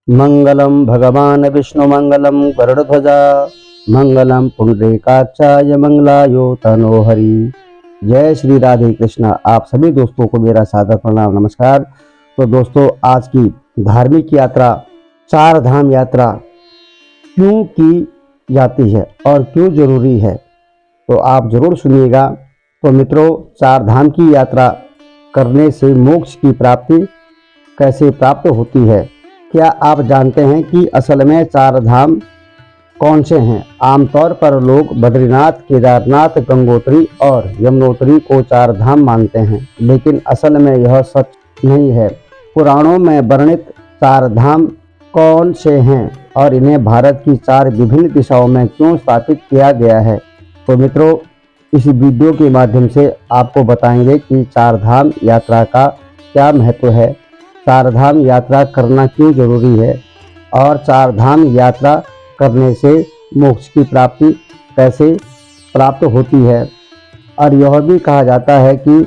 मंगलम भगवान विष्णु मंगलम गरुड़ध्वजा मंगलम पुंडरीकाक्षाय मंगलायो तनो हरि। जय श्री राधे कृष्णा। आप सभी दोस्तों को मेरा सादर प्रणाम नमस्कार। तो दोस्तों, आज की धार्मिक यात्रा चार धाम यात्रा क्यों की जाती है और क्यों जरूरी है, तो आप जरूर सुनिएगा। तो मित्रों, चार धाम की यात्रा करने से मोक्ष की प्राप्ति कैसे प्राप्त होती है? क्या आप जानते हैं कि असल में चार धाम कौन से हैं? आमतौर पर लोग बद्रीनाथ, केदारनाथ, गंगोत्री और यमुनोत्री को चार धाम मानते हैं, लेकिन असल में यह सच नहीं है। पुराणों में वर्णित चार धाम कौन से हैं और इन्हें भारत की चार विभिन्न दिशाओं में क्यों स्थापित किया गया है? तो मित्रों, इस वीडियो के माध्यम से आपको बताएंगे कि चार धाम यात्रा का क्या महत्व है, चार धाम यात्रा करना क्यों जरूरी है और चार धाम यात्रा करने से मोक्ष की प्राप्ति कैसे प्राप्त होती है। और यह भी कहा जाता है कि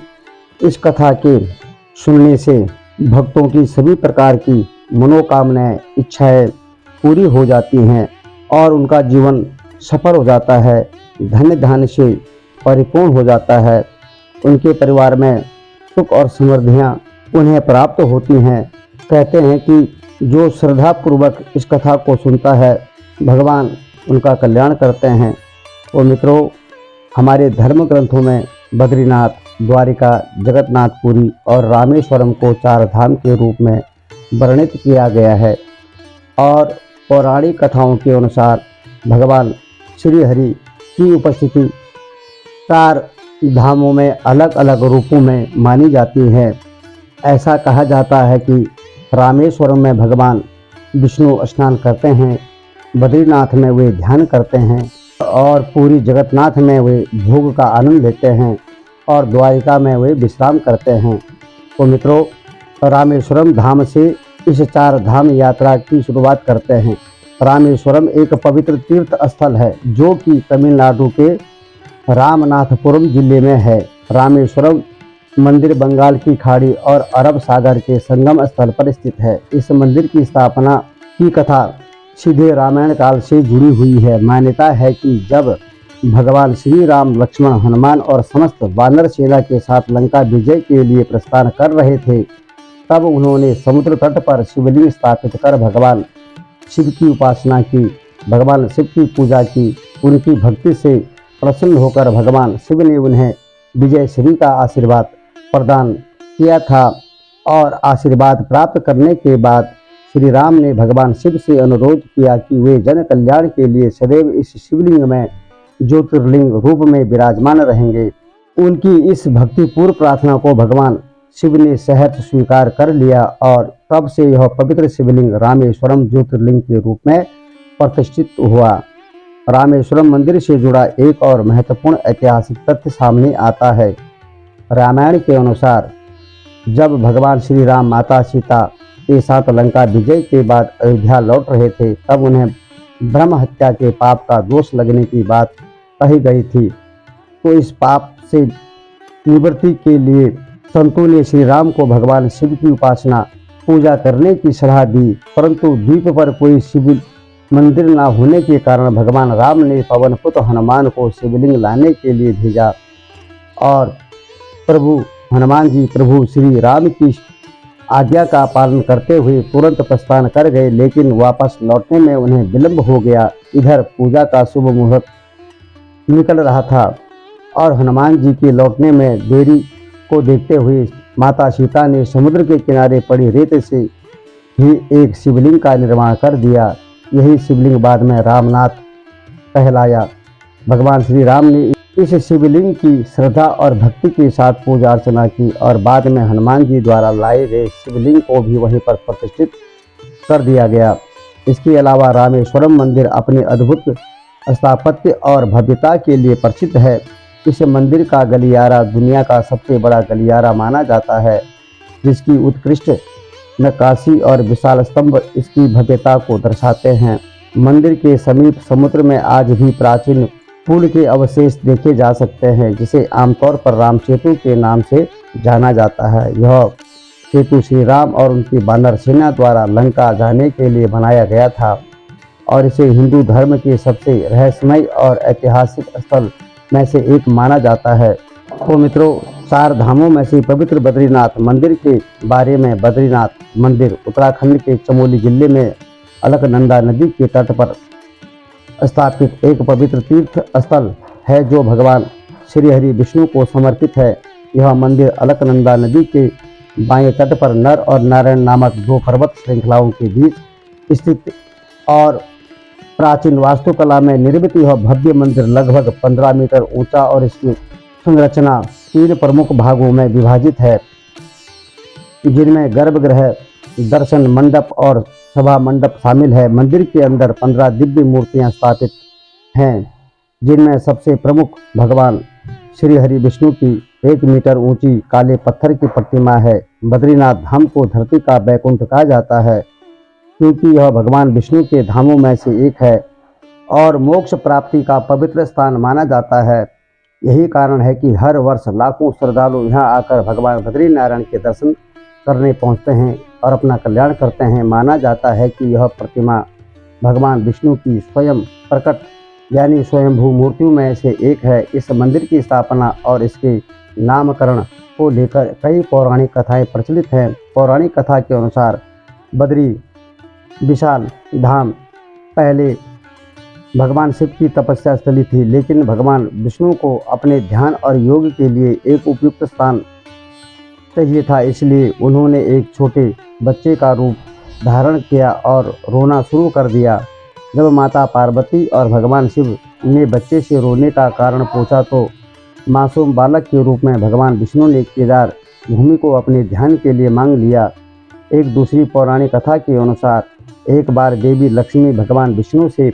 इस कथा के सुनने से भक्तों की सभी प्रकार की मनोकामनाएं, इच्छाएं पूरी हो जाती हैं और उनका जीवन सफल हो जाता है, धन्य धान्य से परिपूर्ण हो जाता है। उनके परिवार में सुख और समृद्धियां उन्हें प्राप्त होती हैं। कहते हैं कि जो श्रद्धा पूर्वक इस कथा को सुनता है, भगवान उनका कल्याण करते हैं। तो मित्रों, हमारे धर्म ग्रंथों में बद्रीनाथ, द्वारिका, जगन्नाथपुरी और रामेश्वरम को चार धाम के रूप में वर्णित किया गया है और पौराणिक कथाओं के अनुसार भगवान श्री हरि की उपस्थिति चार धामों में अलग अलग रूपों में मानी जाती है। ऐसा कहा जाता है कि रामेश्वरम में भगवान विष्णु स्नान करते हैं, बद्रीनाथ में वे ध्यान करते हैं और पूरी जगन्नाथ में वे भोग का आनंद लेते हैं और द्वारिका में वे विश्राम करते हैं। तो मित्रों, रामेश्वरम धाम से इस चार धाम यात्रा की शुरुआत करते हैं। रामेश्वरम एक पवित्र तीर्थ स्थल है जो कि तमिलनाडु के रामनाथपुरम जिले में है। रामेश्वरम मंदिर बंगाल की खाड़ी और अरब सागर के संगम स्थल पर स्थित है। इस मंदिर की स्थापना की कथा सीधे रामायण काल से जुड़ी हुई है। मान्यता है कि जब भगवान श्री राम, लक्ष्मण, हनुमान और समस्त वानर सेना के साथ लंका विजय के लिए प्रस्थान कर रहे थे, तब उन्होंने समुद्र तट पर शिवलिंग स्थापित कर भगवान शिव की उपासना की, भगवान शिव की पूजा की। उनकी भक्ति से प्रसन्न होकर भगवान शिव ने उन्हें विजय श्री का आशीर्वाद प्रदान किया था और आशीर्वाद प्राप्त करने के बाद श्री राम ने भगवान शिव से अनुरोध किया कि वे जन कल्याण के लिए सदैव इस शिवलिंग में ज्योतिर्लिंग रूप में विराजमान रहेंगे। उनकी इस भक्तिपूर्ण प्रार्थना को भगवान शिव ने सहर्ष स्वीकार कर लिया और तब से यह पवित्र शिवलिंग रामेश्वरम ज्योतिर्लिंग के रूप में प्रतिष्ठित हुआ। रामेश्वरम मंदिर से जुड़ा एक और महत्वपूर्ण ऐतिहासिक तथ्य सामने आता है। रामायण के अनुसार जब भगवान श्री राम माता सीता के साथ लंका विजय के बाद अयोध्या लौट रहे थे, तब उन्हें ब्रह्म हत्या के पाप का दोष लगने की बात कही गई थी। तो इस पाप से निवृत्ति के लिए संतों ने श्री राम को भगवान शिव की उपासना पूजा करने की सलाह दी, परंतु द्वीप पर कोई शिव मंदिर न होने के कारण भगवान राम ने पवन पुत्र हनुमान को शिवलिंग लाने के लिए भेजा और हनुमान जी प्रभु श्री राम की आज्ञा का पालन करते हुए तुरंत प्रस्थान कर गए, लेकिन वापस लौटने में उन्हें विलंब हो गया। इधर पूजा का शुभ मुहूर्त निकल रहा था और हनुमान जी के लौटने में देरी को देखते हुए माता सीता ने समुद्र के किनारे पड़ी रेत से ही एक शिवलिंग का निर्माण कर दिया। यही शिवलिंग बाद में रामनाथ कहलाया। भगवान श्री राम ने इस शिवलिंग की श्रद्धा और भक्ति के साथ पूजा अर्चना की और बाद में हनुमान जी द्वारा लाए गए शिवलिंग को भी वहीं पर प्रतिष्ठित कर दिया गया। इसके अलावा रामेश्वरम मंदिर अपने अद्भुत स्थापत्य और भव्यता के लिए प्रसिद्ध है। इस मंदिर का गलियारा दुनिया का सबसे बड़ा गलियारा माना जाता है, जिसकी उत्कृष्ट नक्काशी और विशाल स्तंभ इसकी भव्यता को दर्शाते हैं। मंदिर के समीप समुद्र में आज भी प्राचीन पुल के अवशेष देखे जा सकते हैं, जिसे आमतौर पर राम सेतु के नाम से जाना जाता है। यह सेतु श्री राम और उनकी वानर सेना द्वारा लंका जाने के लिए बनाया गया था और इसे हिंदू धर्म के सबसे रहस्यमय और ऐतिहासिक स्थल में से एक माना जाता है। तो मित्रों, 4 धामों में से पवित्र बद्रीनाथ मंदिर के बारे में, बद्रीनाथ मंदिर उत्तराखंड के चमोली जिले में अलकनंदा नदी के तट पर स्थापित एक पवित्र तीर्थ स्थल है जो भगवान श्री हरि विष्णु को समर्पित है। यह मंदिर अलकनंदा नदी के बाएं तट पर नर और नारायण नामक 2 पर्वत श्रृंखलाओं के बीच स्थित और प्राचीन वास्तुकला में निर्मित यह भव्य मंदिर लगभग 15 मीटर ऊंचा और इसकी संरचना 3 प्रमुख भागों में विभाजित है, जिनमें गर्भगृह, दर्शन मंडप और सभा मंडप शामिल है। मंदिर के अंदर 15 दिव्य मूर्तियां स्थापित हैं, जिनमें सबसे प्रमुख भगवान श्री हरि विष्णु की 1 मीटर ऊंची काले पत्थर की प्रतिमा है। बद्रीनाथ धाम को धरती का बैकुंठ कहा जाता है क्योंकि यह भगवान विष्णु के धामों में से एक है और मोक्ष प्राप्ति का पवित्र स्थान माना जाता है। यही कारण है कि हर वर्ष लाखों श्रद्धालु यहाँ आकर भगवान बद्रीनारायण के दर्शन करने पहुँचते हैं और अपना कल्याण करते हैं। माना जाता है कि यह प्रतिमा भगवान विष्णु की स्वयं प्रकट यानी स्वयंभू मूर्तियों में से एक है। इस मंदिर की स्थापना और इसके नामकरण को लेकर कई पौराणिक कथाएं प्रचलित हैं। पौराणिक कथा के अनुसार बद्री विशाल धाम पहले भगवान शिव की तपस्या स्थली थी, लेकिन भगवान विष्णु को अपने ध्यान और योग के लिए एक उपयुक्त स्थान चाहिए था, इसलिए उन्होंने एक छोटे बच्चे का रूप धारण किया और रोना शुरू कर दिया। जब माता पार्वती और भगवान शिव ने बच्चे से रोने का कारण पूछा तो मासूम बालक के रूप में भगवान विष्णु ने केदार भूमि को अपने ध्यान के लिए मांग लिया। एक दूसरी पौराणिक कथा के अनुसार एक बार देवी लक्ष्मी भगवान विष्णु से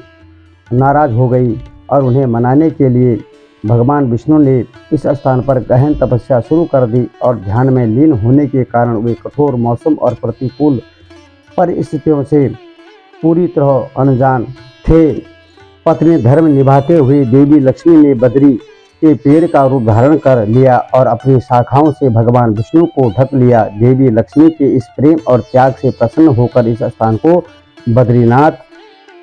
नाराज हो गई और उन्हें मनाने के लिए भगवान विष्णु ने इस स्थान पर गहन तपस्या शुरू कर दी और ध्यान में लीन होने के कारण वे कठोर मौसम और प्रतिकूल परिस्थितियों से पूरी तरह अनजान थे। पत्नी धर्म निभाते हुए देवी लक्ष्मी ने बद्री के पेड़ का रूप धारण कर लिया और अपनी शाखाओं से भगवान विष्णु को ढक लिया। देवी लक्ष्मी के इस प्रेम और त्याग से प्रसन्न होकर इस स्थान को बद्रीनाथ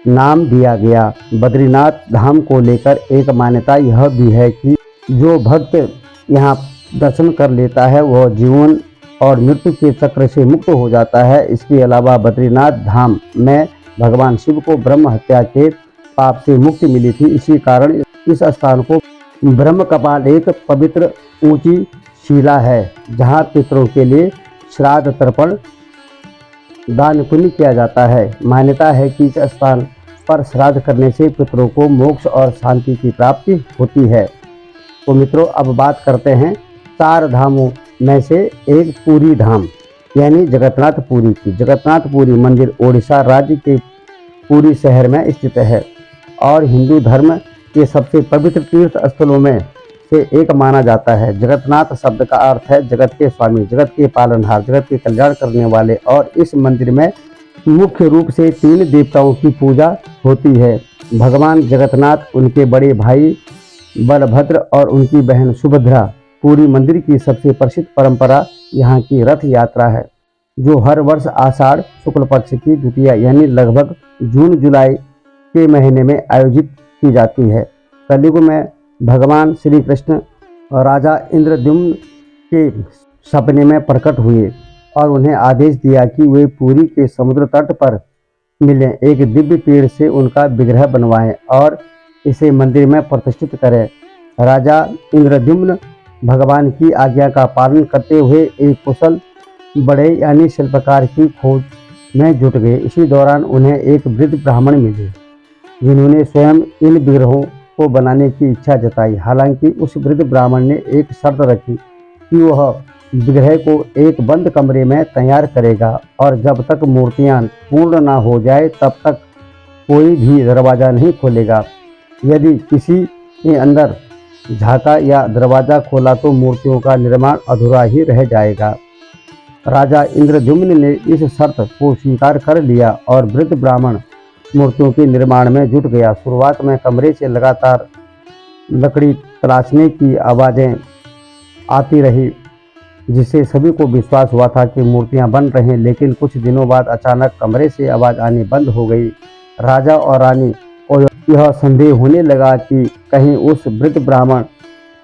नाम दिया गया। बद्रीनाथ धाम को लेकर एक मान्यता यह भी है कि जो भक्त यहाँ दर्शन कर लेता है वह जीवन और मृत्यु के चक्र से मुक्त हो जाता है। इसके अलावा बद्रीनाथ धाम में भगवान शिव को ब्रह्म हत्या के पाप से मुक्ति मिली थी। इसी कारण इस स्थान को ब्रह्म कपाल एक पवित्र ऊंची शिला है जहाँ पितरों के लिए श्राद्ध तर्पण दान पुण्य किया जाता है। मान्यता है कि इस स्थान पर श्राद्ध करने से पितरों को मोक्ष और शांति की प्राप्ति होती है। तो मित्रों, अब बात करते हैं 4 धामों में से एक पुरी धाम यानी जगन्नाथ पुरी की। जगन्नाथ पुरी मंदिर ओडिशा राज्य के पुरी शहर में स्थित है और हिंदू धर्म के सबसे पवित्र तीर्थ स्थलों में से एक माना जाता है। जगन्नाथ शब्द का अर्थ है जगत के स्वामी, जगत के पालनहार, जगत के कल्याण करने वाले। और इस मंदिर में मुख्य रूप से 3 देवताओं की पूजा होती है। भगवान जगन्नाथ, उनके बड़े भाई बलभद्र और उनकी बहन सुभद्रा। पूरी मंदिर की सबसे प्रसिद्ध परंपरा यहाँ की रथ यात्रा है, जो हर वर्ष आषाढ़ शुक्ल पक्ष की द्वितीया यानी लगभग जून जुलाई के महीने में आयोजित की जाती है। कलयुग में भगवान श्री कृष्ण राजा इंद्रद्युम्न के सपने में प्रकट हुए और उन्हें आदेश दिया कि वे पुरी के समुद्र तट पर मिलें, एक दिव्य पेड़ से उनका विग्रह बनवाएं और इसे मंदिर में प्रतिष्ठित करें। राजा इंद्रद्युम्न भगवान की आज्ञा का पालन करते हुए एक कुशल बड़े यानी शिल्पकार की खोज में जुट गए। इसी दौरान उन्हें एक वृद्ध ब्राह्मण मिले जिन्होंने स्वयं इन विग्रहों को बनाने की इच्छा जताई। हालांकि उस वृद्ध ब्राह्मण ने एक शर्त रखी कि वह विग्रह को एक बंद कमरे में तैयार करेगा और जब तक मूर्तियां पूर्ण ना हो जाए तब तक कोई भी दरवाज़ा नहीं खोलेगा। यदि किसी ने अंदर झांका या दरवाज़ा खोला तो मूर्तियों का निर्माण अधूरा ही रह जाएगा। राजा इंद्रद्युम्न ने इस शर्त को स्वीकार कर लिया और वृद्ध ब्राह्मण मूर्तियों के निर्माण में जुट गया। शुरुआत में कमरे से लगातार लकड़ी तराशने की आवाज़ें आती रही, जिससे सभी को विश्वास हुआ था कि मूर्तियां बन रही हैं। लेकिन कुछ दिनों बाद अचानक कमरे से आवाज़ आनी बंद हो गई। राजा और रानी को यह संदेह होने लगा कि कहीं उस वृद्ध ब्राह्मण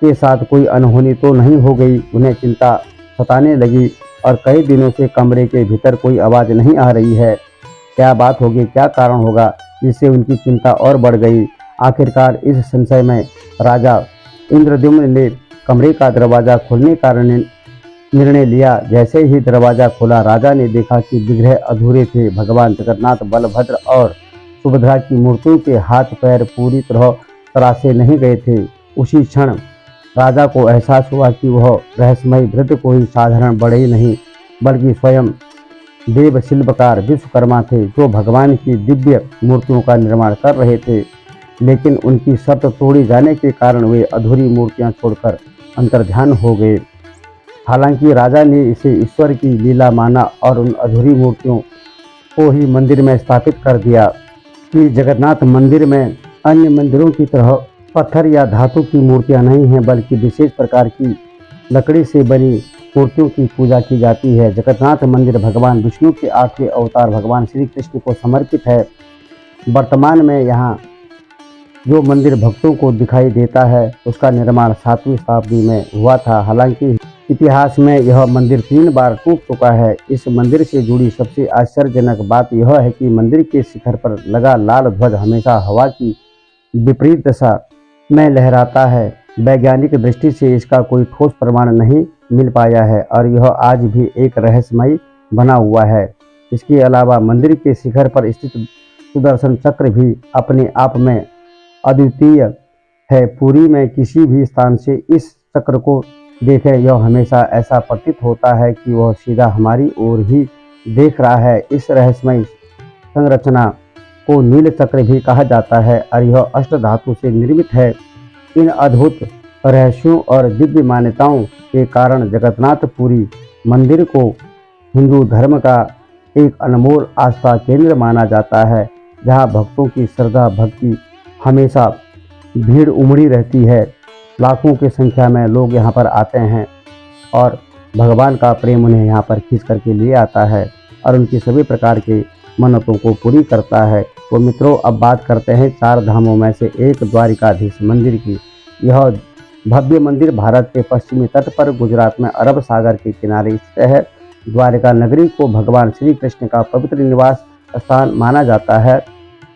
के साथ कोई अनहोनी तो नहीं हो गई। उन्हें चिंता सताने लगी और कई दिनों से कमरे के भीतर कोई आवाज़ नहीं आ रही है। क्या बात होगी, क्या कारण होगा, जिससे उनकी चिंता और बढ़ गई। आखिरकार इस संशय में राजा इंद्रद्युम्न ने कमरे का दरवाज़ा खोलने का निर्णय लिया। जैसे ही दरवाज़ा खुला, राजा ने देखा कि विग्रह अधूरे थे। भगवान जगन्नाथ, बलभद्र और सुभद्रा की मूर्तियों के हाथ पैर पूरी तरह तराशे नहीं गए थे। उसी क्षण राजा को एहसास हुआ कि वह रहस्यमय वृद्ध कोई साधारण बड़े नहीं बल्कि स्वयं देव शिल्पकार विश्वकर्मा थे, जो भगवान की दिव्य मूर्तियों का निर्माण कर रहे थे। लेकिन उनकी शर्त तोड़ी जाने के कारण वे अधूरी मूर्तियां छोड़कर अंतर्ध्यान हो गए। हालांकि राजा ने इसे ईश्वर की लीला माना और उन अधूरी मूर्तियों को ही मंदिर में स्थापित कर दिया। कि जगन्नाथ मंदिर में अन्य मंदिरों की तरह पत्थर या धातु की मूर्तियां नहीं हैं, बल्कि विशेष प्रकार की लकड़ी से बनी मूर्तियों की पूजा की जाती है। जगन्नाथ मंदिर भगवान विष्णु के 8वें अवतार भगवान श्री कृष्ण को समर्पित है। वर्तमान में यहाँ जो मंदिर भक्तों को दिखाई देता है, उसका निर्माण 7वीं शताब्दी में हुआ था। हालांकि इतिहास में यह मंदिर 3 बार टूट चुका है। इस मंदिर से जुड़ी सबसे आश्चर्यजनक बात यह है कि मंदिर के शिखर पर लगा लाल ध्वज हमेशा हवा की विपरीत दिशा में लहराता है। वैज्ञानिक दृष्टि से इसका कोई ठोस प्रमाण नहीं मिल पाया है और यह आज भी एक रहस्यमय बना हुआ है। इसके अलावा मंदिर के शिखर पर स्थित सुदर्शन चक्र भी अपने आप में अद्वितीय है। पुरी में किसी भी स्थान से इस चक्र को देखें, यह हमेशा ऐसा प्रतीत होता है कि वह सीधा हमारी ओर ही देख रहा है। इस रहस्यमय संरचना को नील चक्र भी कहा जाता है और यह अष्ट धातु से निर्मित है। इन अद्भुत रहस्यों और दिव्य मान्यताओं के कारण जगन्नाथपुरी मंदिर को हिंदू धर्म का एक अनमोल आस्था केंद्र माना जाता है, जहां भक्तों की श्रद्धा भक्ति हमेशा भीड़ उमड़ी रहती है। लाखों की संख्या में लोग यहाँ पर आते हैं और भगवान का प्रेम उन्हें यहाँ पर खींच करके लिए आता है और उनकी सभी प्रकार की मन्नतों को पूरी करता है। तो मित्रों, अब बात करते हैं 4 धामों में से एक द्वारिकाधीश मंदिर की। यह भव्य मंदिर भारत के पश्चिमी तट पर गुजरात में अरब सागर के किनारे स्थित है। द्वारिका नगरी को भगवान श्री कृष्ण का पवित्र निवास स्थान माना जाता है।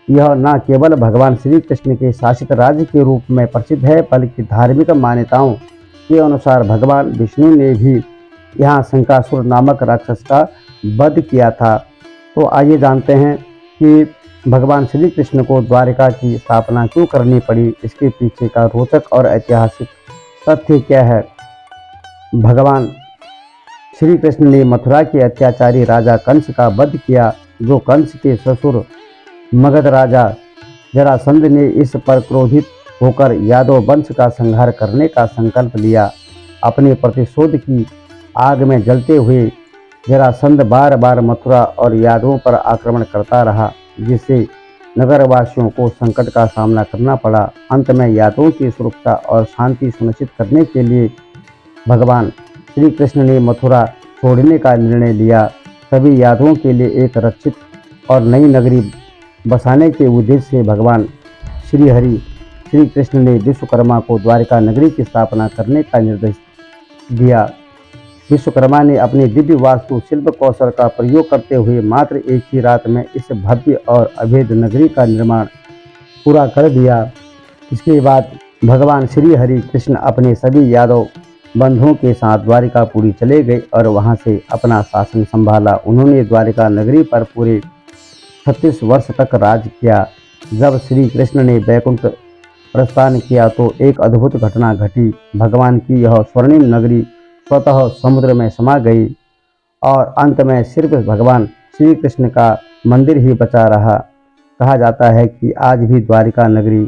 यह न केवल भगवान श्री कृष्ण के शासित राज्य के रूप में प्रसिद्ध है, बल्कि धार्मिक मान्यताओं के अनुसार भगवान विष्णु ने भी यहाँ शंकासुर नामक राक्षस का वध किया था। तो आइए जानते हैं कि भगवान श्री कृष्ण को द्वारिका की स्थापना क्यों करनी पड़ी, इसके पीछे का रोचक और ऐतिहासिक तथ्य क्या है। भगवान श्री कृष्ण ने मथुरा के अत्याचारी राजा कंस का वध किया, जो कंस के ससुर मगध राजा जरासंध ने इस पर क्रोधित होकर यादव वंश का संहार करने का संकल्प लिया। अपने प्रतिशोध की आग में जलते हुए जरासंध बार बार मथुरा और यादवों पर आक्रमण करता रहा, जिससे नगरवासियों को संकट का सामना करना पड़ा। अंत में यादवों की सुरक्षा और शांति सुनिश्चित करने के लिए भगवान श्री कृष्ण ने मथुरा छोड़ने का निर्णय लिया। सभी यादवों के लिए एक रक्षित और नई नगरी बसाने के उद्देश्य से भगवान श्री कृष्ण ने विश्वकर्मा को द्वारिका नगरी की स्थापना करने का निर्देश दिया। विश्वकर्मा ने अपने दिव्य वास्तु शिल्प कौशल का प्रयोग करते हुए मात्र एक ही रात में इस भव्य और अभेद नगरी का निर्माण पूरा कर दिया। इसके बाद भगवान श्री हरि कृष्ण अपने सभी यादव बंधुओं के साथ द्वारिकापुरी चले गए और वहां से अपना शासन संभाला। उन्होंने द्वारिका नगरी पर पूरे 36 वर्ष तक राज किया। जब श्री कृष्ण ने वैकुंठ प्रस्थान किया तो एक अद्भुत घटना घटी। भगवान की यह स्वर्णिम नगरी स्वतः समुद्र में समा गई और अंत में सिर्फ भगवान श्री कृष्ण का मंदिर ही बचा रहा। कहा जाता है कि आज भी द्वारिका नगरी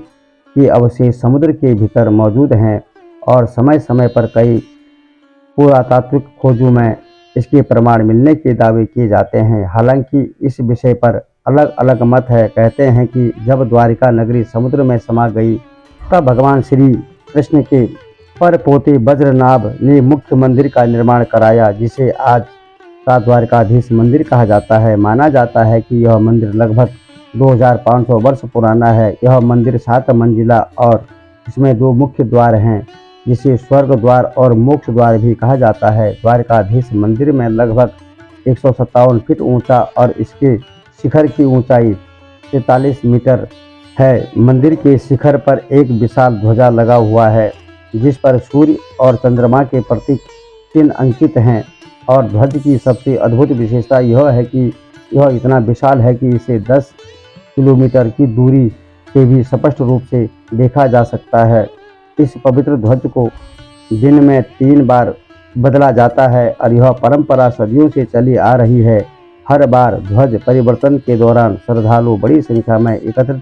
के अवशेष समुद्र के भीतर मौजूद हैं और समय समय पर कई पुरातात्विक खोजों में इसके प्रमाण मिलने के दावे किए जाते हैं। हालांकि इस विषय पर अलग अलग मत है। कहते हैं कि जब द्वारिका नगरी समुद्र में समा गई, तब भगवान श्री कृष्ण के पर पोते वज्रनाभ ने मुख्य मंदिर का निर्माण कराया, जिसे आज का द्वारकाधीश मंदिर कहा जाता है। माना जाता है कि यह मंदिर लगभग 2500 वर्ष पुराना है। यह मंदिर 7 मंजिला और इसमें 2 मुख्य द्वार हैं, जिसे स्वर्ग द्वार और मोक्ष द्वार भी कहा जाता है। द्वारकाधीश मंदिर में लगभग 157 फीट ऊंचा और इसके शिखर की ऊंचाई 43 मीटर है। मंदिर के शिखर पर एक विशाल ध्वजा लगा हुआ है, जिस पर सूर्य और चंद्रमा के प्रतीक चिन्ह अंकित हैं। और ध्वज की सबसे अद्भुत विशेषता यह है कि यह इतना विशाल है कि इसे 10 किलोमीटर की दूरी से भी स्पष्ट रूप से देखा जा सकता है। इस पवित्र ध्वज को दिन में 3 बार बदला जाता है और यह परंपरा सदियों से चली आ रही है। हर बार ध्वज परिवर्तन के दौरान श्रद्धालु बड़ी संख्या में एकत्रित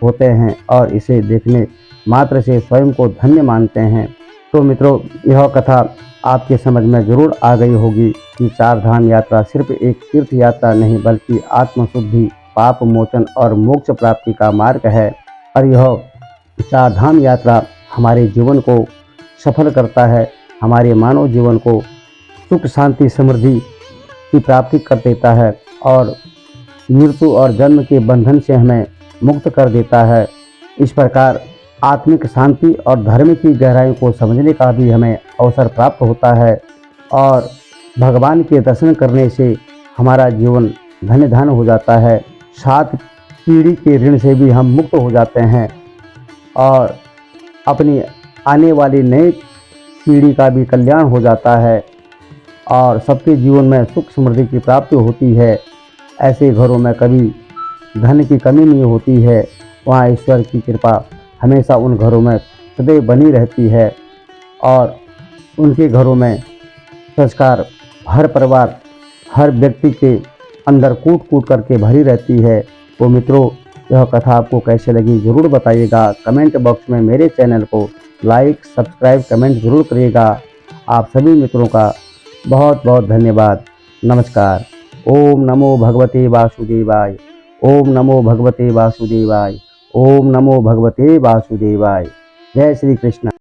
होते हैं और इसे देखने मात्र से स्वयं को धन्य मानते हैं। तो मित्रों, यह कथा आपके समझ में जरूर आ गई होगी कि 4 धाम यात्रा सिर्फ एक तीर्थ यात्रा नहीं, बल्कि आत्मशुद्धि, पाप मोचन और मोक्ष प्राप्ति का मार्ग है। और यह 4 धाम यात्रा हमारे जीवन को सफल करता है, हमारे मानव जीवन को सुख शांति समृद्धि की प्राप्ति कर देता है और मृत्यु और जन्म के बंधन से हमें मुक्त कर देता है। इस प्रकार आत्मिक शांति और धर्म की गहराई को समझने का भी हमें अवसर प्राप्त होता है और भगवान के दर्शन करने से हमारा जीवन धन्य धन हो जाता है। 7 पीढ़ी के ऋण से भी हम मुक्त हो जाते हैं और अपनी आने वाली नई पीढ़ी का भी कल्याण हो जाता है और सबके जीवन में सुख समृद्धि की प्राप्ति होती है। ऐसे घरों में कभी धन की कमी नहीं होती है। वहाँ ईश्वर की कृपा हमेशा उन घरों में सदैव बनी रहती है और उनके घरों में संस्कार हर परिवार, हर व्यक्ति के अंदर कूट कूट करके भरी रहती है। तो मित्रों, यह कथा आपको कैसे लगी ज़रूर बताइएगा। कमेंट बॉक्स में मेरे चैनल को लाइक, सब्सक्राइब, कमेंट ज़रूर करिएगा। आप सभी मित्रों का बहुत बहुत धन्यवाद। नमस्कार। ओम नमो भगवते वासुदेवाय। ओम नमो भगवते वासुदेवाय। ओम नमो भगवते वासुदेवाय। जय श्री कृष्ण।